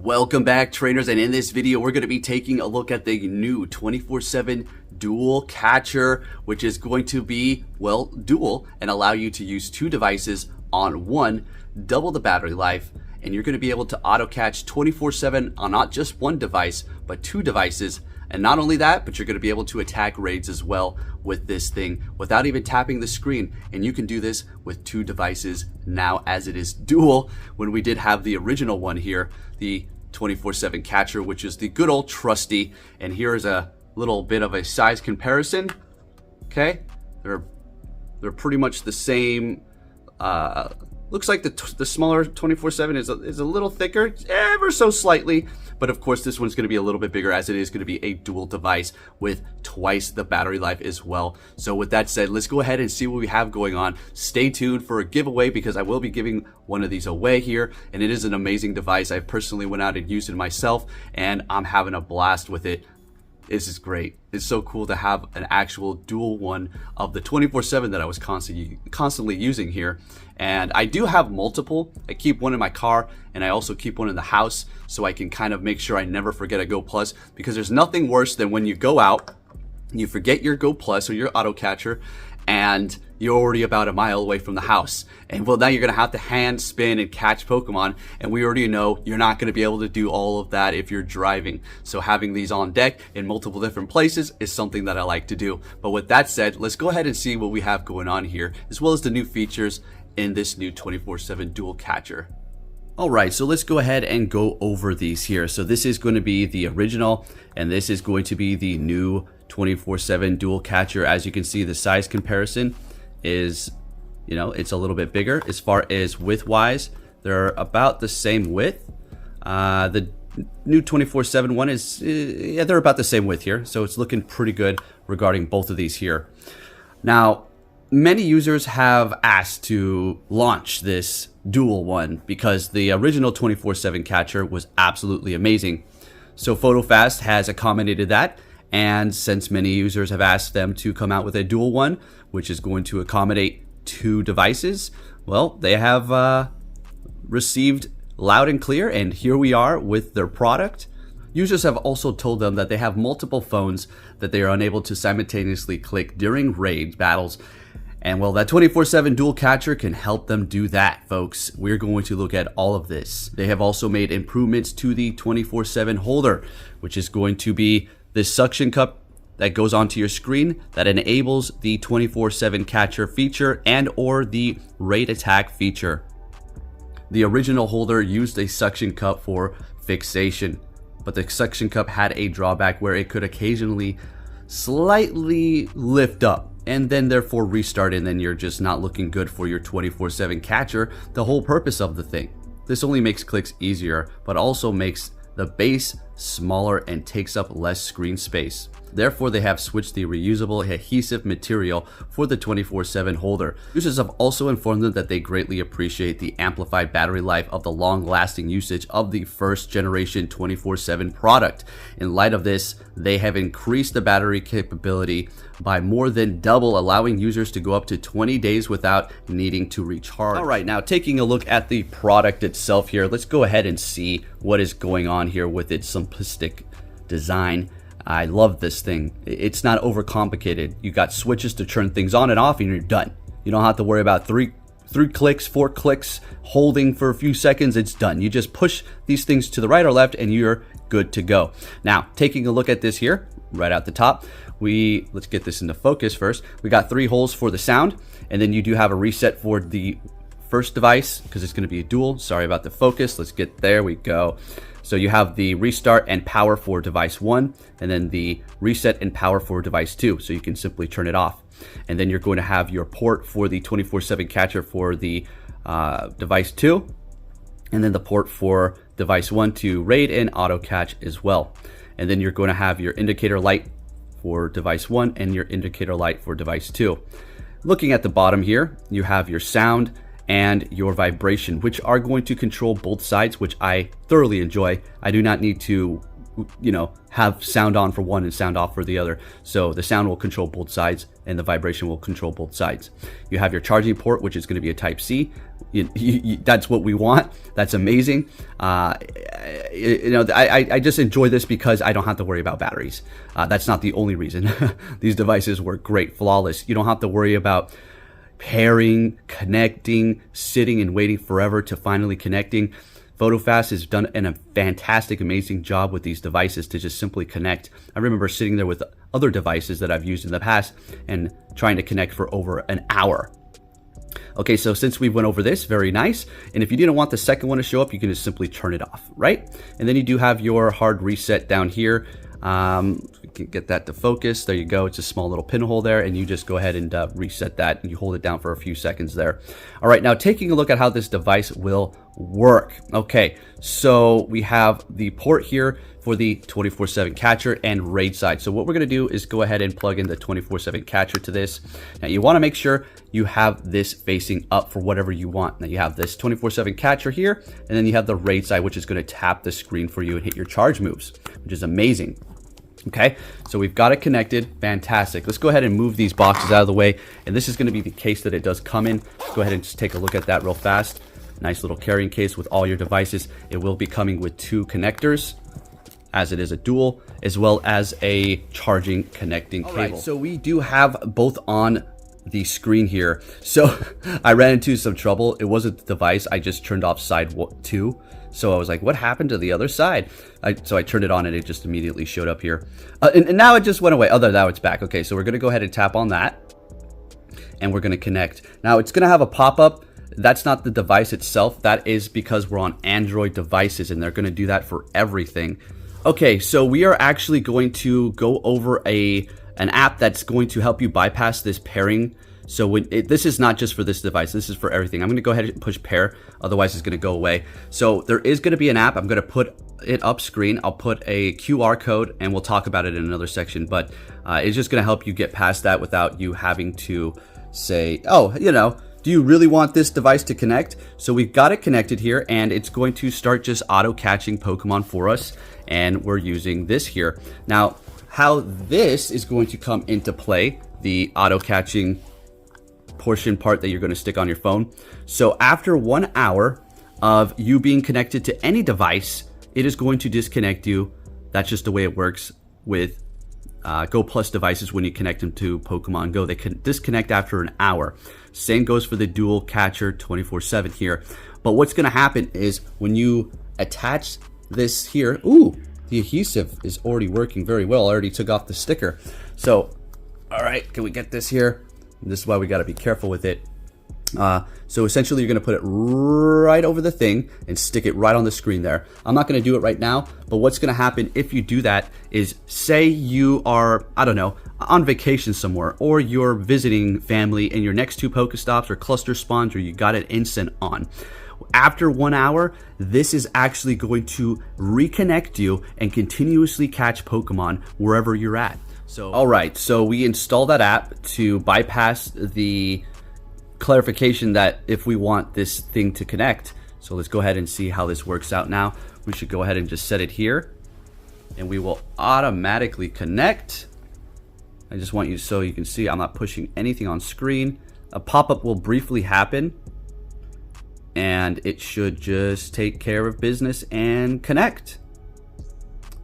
Welcome back, trainers, and in this video we're going to be taking a look at the new 24/7 dual catcher, which is going to be, well, dual and allow you to use two devices on one, double the battery life, and you're going to be able to auto catch 24/7 on not just one device but two devices. And not only that, but you're going to be able to attack raids as well with this thing without even tapping the screen. And you can do this with two devices now, as it is dual. When we did have the original one here, the 24/7 catcher, which is the good old trusty. And here is a little bit of a size comparison. Okay, they're pretty much the same. Looks like the smaller 24/7 is a little thicker, ever so slightly. But of course, this one's going to be a little bit bigger, as it is going to be a dual device with twice the battery life as well. So with that said, let's go ahead and see what we have going on. Stay tuned for a giveaway because I will be giving one of these away here. And it is an amazing device. I personally went out and used it myself, and I'm having a blast with it. This is great. It's so cool to have an actual dual one of the 24/7 that I was constantly using here. And I do have multiple. I keep one in my car, and I also keep one in the house, so I can kind of make sure I never forget a Go Plus, because there's nothing worse than when you go out, you forget your Go Plus or your auto catcher, and you're already about a mile away from the house. And well, now you're going to have to hand spin and catch Pokemon. And we already know you're not going to be able to do all of that if you're driving. So having these on deck in multiple different places is something that I like to do. But with that said, let's go ahead and see what we have going on here, as well as the new features in this new 24/7 dual catcher. Alright, so let's go ahead and go over these here. So this is going to be the original, and this is going to be the new 24/7 dual catcher. As you can see, the size comparison is, it's a little bit bigger. As far as width wise, they're about the same width. The new 24/7 one is, yeah, they're about the same width here. So it's looking pretty good regarding both of these here. Now, many users have asked to launch this dual one because the original 24/7 catcher was absolutely amazing. So PhotoFast has accommodated that. And since many users have asked them to come out with a dual one, which is going to accommodate two devices, well, they have received loud and clear, and here we are with their product. Users have also told them that they have multiple phones that they are unable to simultaneously click during raid battles. And well, that 24/7 dual catcher can help them do that, folks. We're going to look at all of this. They have also made improvements to the 24/7 holder, which is going to be this suction cup that goes onto your screen that enables the 24/7 catcher feature and or the raid attack feature. The original holder used a suction cup for fixation, but the suction cup had a drawback where it could occasionally slightly lift up and then therefore restart, and then you're just not looking good for your 24/7 catcher, the whole purpose of the thing. This only makes clicks easier, but also makes the base smaller and takes up less screen space. Therefore, they have switched the reusable adhesive material for the 24/7 holder. Users have also informed them that they greatly appreciate the amplified battery life of the long-lasting usage of the first generation 24/7 product. In light of this, they have increased the battery capability by more than double, allowing users to go up to 20 days without needing to recharge. Alright, now taking a look at the product itself here, let's go ahead and see what is going on here with its simplistic design. I love this thing. It's not overcomplicated. You got switches to turn things on and off, and you're done. You don't have to worry about three clicks, 4 clicks, holding for a few seconds. It's done. You just push these things to the right or left, and you're good to go. Now, taking a look at this here, right out the top, let's get this into focus first. We got 3 holes for the sound, and then you do have a reset for the first device because it's going to be a dual. Sorry about the focus. Let's get there. We go. So you have the restart and power for device 1, and then the reset and power for device 2. So you can simply turn it off. And then you're going to have your port for the 24/7 catcher for the device 2, and then the port for device 1 to raid and auto catch as well. And then you're going to have your indicator light for device 1 and your indicator light for device 2. Looking at the bottom here, you have your sound and your vibration, which are going to control both sides, which I thoroughly enjoy. I do not need to have sound on for one and sound off for the other. So the sound will control both sides, and the vibration will control both sides. You have your charging port, which is going to be a Type-C. That's what we want. That's amazing. I just enjoy this because I don't have to worry about batteries. That's not the only reason. These devices work great, flawless. You don't have to worry about pairing, connecting, sitting and waiting forever to finally connecting. PhotoFast has done a fantastic, amazing job with these devices to just simply connect. I remember sitting there with other devices that I've used in the past and trying to connect for over an hour. Okay, so since we went over this, very nice. And if you didn't want the second one to show up, you can just simply turn it off, right? And then you do have your hard reset down here. We can get that to focus. There you go. It's a small little pinhole there, and you just go ahead and reset that, and you hold it down for a few seconds there. All right, now taking a look at how this device will work. Okay, so we have the port here for the 24/7 catcher and RAID side. So what we're going to do is go ahead and plug in the 24/7 catcher to this. Now you want to make sure you have this facing up for whatever you want. Now you have this 24/7 catcher here, and then you have the RAID side, which is going to tap the screen for you and hit your charge moves, which is amazing. Okay, so we've got it connected. Fantastic. Let's go ahead and move these boxes out of the way. And this is going to be the case that it does come in. Let's go ahead and just take a look at that real fast. Nice little carrying case with all your devices. It will be coming with 2 connectors, as it is a dual, as well as a charging connecting cable. All right, so we do have both on the screen here. So I ran into some trouble. It wasn't the device. I just turned off side 2. So I was like, what happened to the other side? So I turned it on and it just immediately showed up here. And now it just went away. Now it's back. Okay, so we're going to go ahead and tap on that. And we're going to connect. Now it's going to have a pop-up. That's not the device itself. That is because we're on Android devices, and they're going to do that for everything. Okay, so we are actually going to go over an app that's going to help you bypass this pairing. So this is not just for this device, this is for everything. I'm going to go ahead and push pair, otherwise it's going to go away. So there is going to be an app. I'm going to put it up screen. I'll put a QR code and we'll talk about it in another section, but it's just going to help you get past that without you having to say, oh, do you really want this device to connect? So we've got it connected here, and it's going to start just auto catching Pokemon for us, and we're using this here. Now, how this is going to come into play, the auto catching portion part that you're going to stick on your phone. So after 1 hour of you being connected to any device, it is going to disconnect you. That's just the way it works with Go Plus devices. When you connect them to Pokemon Go, they can disconnect after an hour. Same goes for the dual catcher 24/7 here. But what's going to happen is when you attach this here, the adhesive is already working very well. I already took off the sticker. So, all right, can we get this here? This is why we got to be careful with it. So essentially you're going to put it right over the thing and stick it right on the screen there. I'm not going to do it right now, but what's going to happen if you do that is, say you are, I don't know, on vacation somewhere, or you're visiting family and your next 2 Pokestops or cluster spawns, or you got it instant on. After 1 hour, this is actually going to reconnect you and continuously catch Pokemon wherever you're at. So, all right, so we install that app to bypass the clarification that if we want this thing to connect. So let's go ahead and see how this works out now. We should go ahead and just set it here, and we will automatically connect. I just want you so you can see I'm not pushing anything on screen. A pop-up will briefly happen, and it should just take care of business and connect.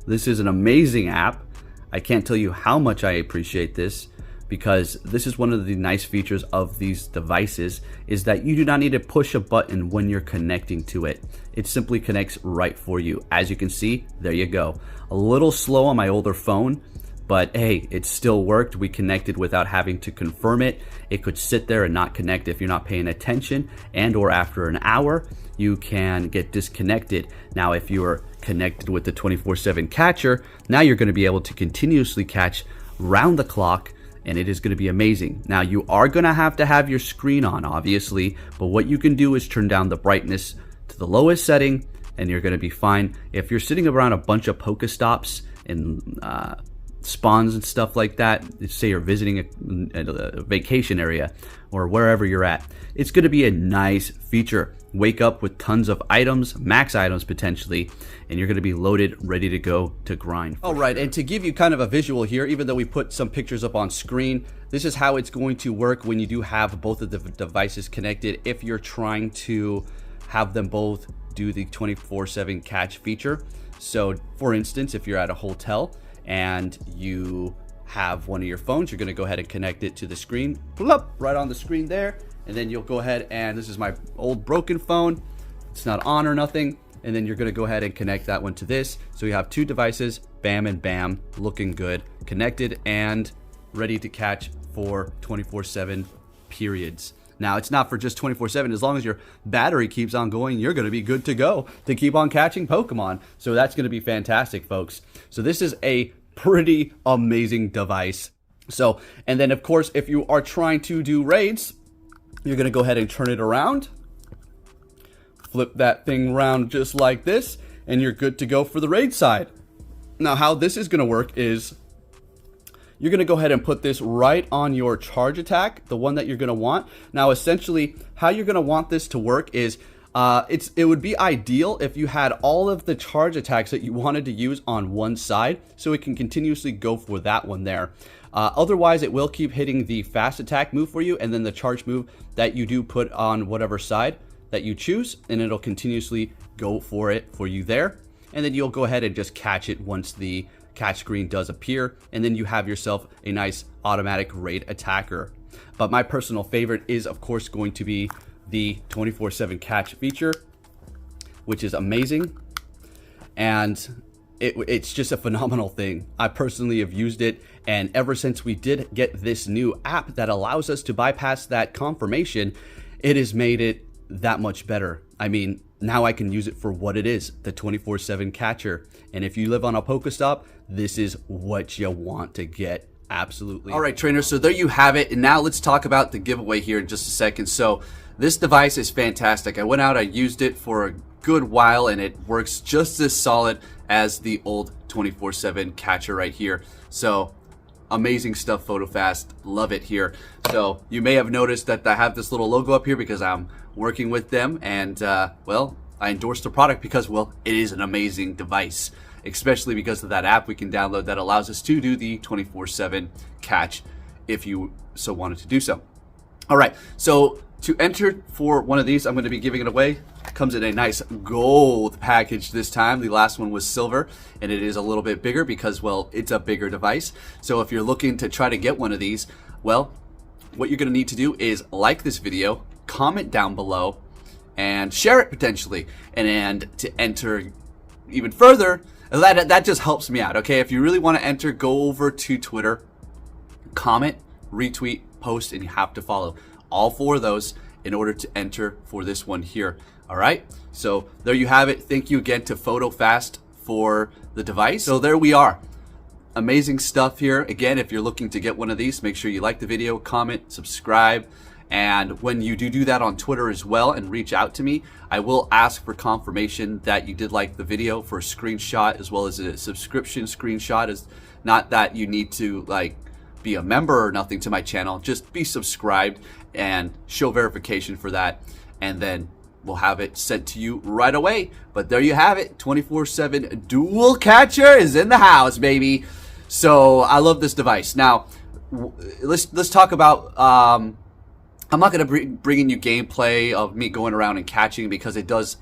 This is an amazing app. I can't tell you how much I appreciate this, because this is one of the nice features of these devices, is that you do not need to push a button when you're connecting to it. It simply connects right for you. As you can see, there you go. A little slow on my older phone, but hey, it still worked. We connected without having to confirm it. It could sit there and not connect if you're not paying attention, and or after an hour, you can get disconnected. Now, if you're connected with the 24/7 catcher, now you're going to be able to continuously catch round the clock, and it is going to be amazing. Now, you are going to have your screen on, obviously, but what you can do is turn down the brightness to the lowest setting, and you're going to be fine. If you're sitting around a bunch of Pokestops and spawns and stuff like that, say you're visiting a vacation area or wherever you're at, it's going to be a nice feature. Wake up with tons of items, max items potentially, and you're going to be loaded, ready to go to grind. All right, and to give you kind of a visual here, even though we put some pictures up on screen, this is how it's going to work when you do have both of the devices connected. If you're trying to have them both do the 24/7 catch feature. So for instance, if you're at a hotel and you have one of your phones, you're going to go ahead and connect it to the screen, plop, right on the screen there, and then you'll go ahead and this is my old broken phone, it's not on or nothing, and then you're going to go ahead and connect that one to this. So you have two devices, bam and bam, looking good, connected and ready to catch for 24/7 periods. Now, it's not for just 24/7. As long as your battery keeps on going, you're going to be good to go to keep on catching Pokemon. So that's going to be fantastic, folks. So this is a pretty amazing device. So, and then of course, if you are trying to do raids, you're going to go ahead and turn it around. Flip that thing around just like this, and you're good to go for the raid side. Now, how this is going to work is you're going to go ahead and put this right on your charge attack, the one that you're going to want. Now, essentially, how you're going to want this to work is it would be ideal if you had all of the charge attacks that you wanted to use on one side, so it can continuously go for that one there. Otherwise, it will keep hitting the fast attack move for you, and then the charge move that you do put on whatever side that you choose, and it'll continuously go for it for you there. And then you'll go ahead and just catch it once the catch screen does appear, and then you have yourself a nice automatic raid attacker. But my personal favorite is, of course, going to be the 24/7 catch feature, which is amazing, and it's just a phenomenal thing. I personally have used it, and ever since we did get this new app that allows us to bypass that confirmation, it has made it that much better. I mean, now I can use it for what it is, the 24/7 catcher. And if you live on a Pokestop, this is what you want to get. Absolutely. All right, trainers, so there you have it. And now let's talk about the giveaway here in just a second. So this device is fantastic. I went out, I used it for a good while, and it works just as solid as the old 24/7 catcher right here. So amazing stuff, PhotoFast. Love it here. So you may have noticed that I have this little logo up here because I'm working with them, and well, I endorsed the product because, well, it is an amazing device, especially because of that app we can download that allows us to do the 24/7 catch if you so wanted to do so. All right, so to enter for one of these, I'm going to be giving it away. It comes in a nice gold package this time. The last one was silver, and it is a little bit bigger because, well, it's a bigger device. So if you're looking to try to get one of these, well, what you're going to need to do is like this video, comment down below, and share it potentially. And to enter even further, that just helps me out, okay? If you really want to enter, go over to Twitter, comment, retweet, post, and you have to follow all four of those in order to enter for this one here. All right, so there you have it. Thank you again to PhotoFast for the device. So there we are. Amazing stuff here. Again, if you're looking to get one of these, make sure you like the video, comment, subscribe. And when you do that on Twitter as well and reach out to me, I will ask for confirmation that you did like the video for a screenshot, as well as a subscription screenshot. Is not that you need to like be a member or nothing to my channel, just be subscribed and show verification for that, and then we'll have it sent to you right away. But there you have it, 24/7 dual catcher is in the house, baby. So I love this device. Now let's talk about I'm not going to bring you gameplay of me going around and catching, because it does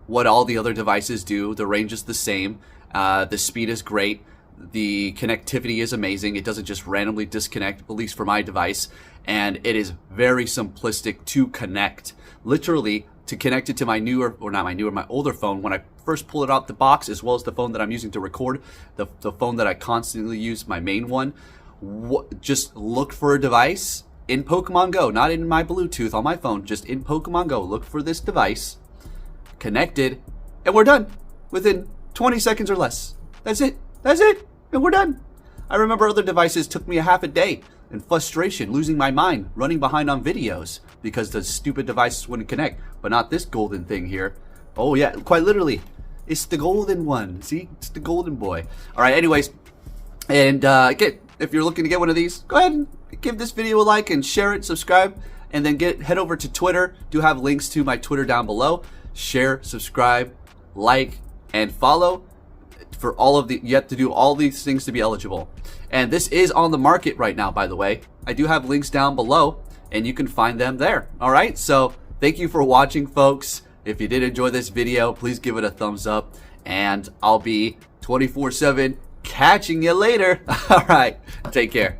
what all the other devices do. The range is the same, the speed is great, the connectivity is amazing. It doesn't just randomly disconnect, at least for my device, and it is very simplistic to connect. Literally, to connect it to my newer, or not my newer, my older phone, when I first pull it out the box, as well as the phone that I'm using to record, the phone that I constantly use, my main one, just look for a device in Pokemon Go, not in my Bluetooth on my phone, just in Pokemon Go. Look for this device, connected, and we're done within 20 seconds or less. That's it. That's it. And we're done. I remember other devices took me a half a day in frustration, losing my mind, running behind on videos because the stupid devices wouldn't connect. But not this golden thing here. Oh yeah, quite literally. It's the golden one. See? It's the golden boy. All right, anyways. And if you're looking to get one of these, go ahead and give this video a like and share it, subscribe, and then head over to Twitter. Do have links to my Twitter down below. Share, subscribe, like, and follow. for all of the, you have to do all these things to be eligible. And this is on the market right now, by the way. I do have links down below and you can find them there. All right. So thank you for watching, folks. If you did enjoy this video, please give it a thumbs up, and I'll be 24/7 catching you later. All right. Take care.